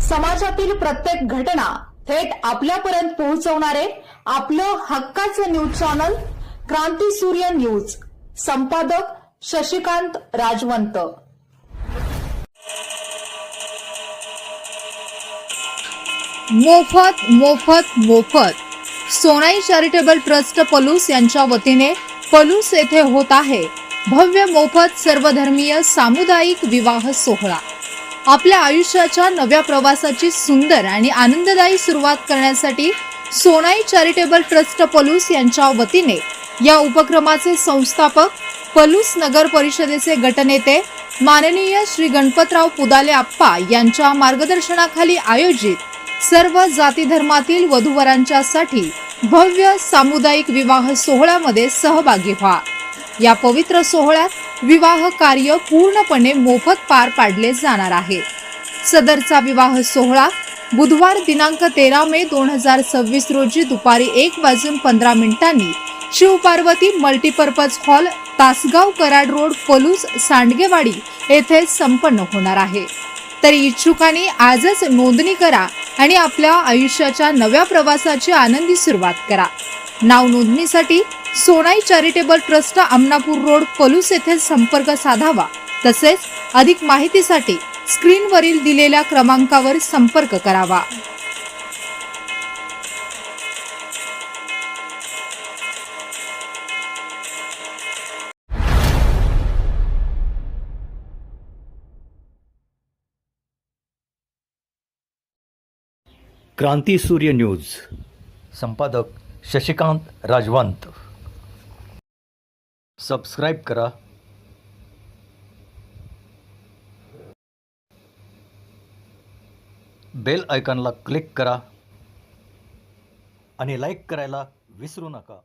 समाजातील प्रत्येक घटना थेट आपल्यापर्यंत पोहोचवणारे आपलं हक्काचं न्यूज चॅनल क्रांती सूर्य न्यूज। संपादक शशिकांत राजवंत। मोफत मोफत मोफत सोनाई चॅरिटेबल ट्रस्ट पलूस यांच्या वतीने पलूस येथे होत आहे भव्य मोफत सर्वधर्मीय सामुदायिक विवाह सोहळा। आपल्या आयुष्याच्या नव्या प्रवासाची सुंदर आणि आनंददायी सुरुवात करण्यासाठी सोनाई चॅरिटेबल ट्रस्ट पलूस यांच्या वतीने या उपक्रमाचे संस्थापक पलूस नगर परिषदेचे गटनेते माननीय श्री गणपतराव पुदाले आप्पा यांच्या मार्गदर्शनाखाली आयोजित सर्व जाती धर्मातील वधूवरांच्यासाठी भव्य सामुदायिक विवाह सोहळ्यामध्ये सहभागी व्हा। या पवित्र सोहळ्यात विवाह कार्य पूर्णपणे मोफत पार पाडले जाणार आहे। सदरचा विवाह सोहळा बुधवार दिनांक 13 मे 2026 रोजी दुपारी 1:15 Shivparvati multipurpose hall, Tasgaon Karad road, Palus, Sandgewadi येथे संपन्न होणार आहे। तरी इच्छुकांनी आजच नोंदणी करा आणि आपल्या आयुष्याच्या नव्या प्रवासाची आनंदी सुरुवात करा। नाव नोंदणीसाठी Sonai charitable trust Amanapur road, Palus येथे संपर्क साधावा। तसेच अधिक माहितीसाठी स्क्रीनवरील दिलेल्या क्रमांकावर संपर्क करावा। क्रांती सूर्य न्यूज। संपादक शशिकांत राजवंत। सबस्क्राइब करा, बेल आयकॉनला क्लिक करा आणि लाईक करायला विसरू नका।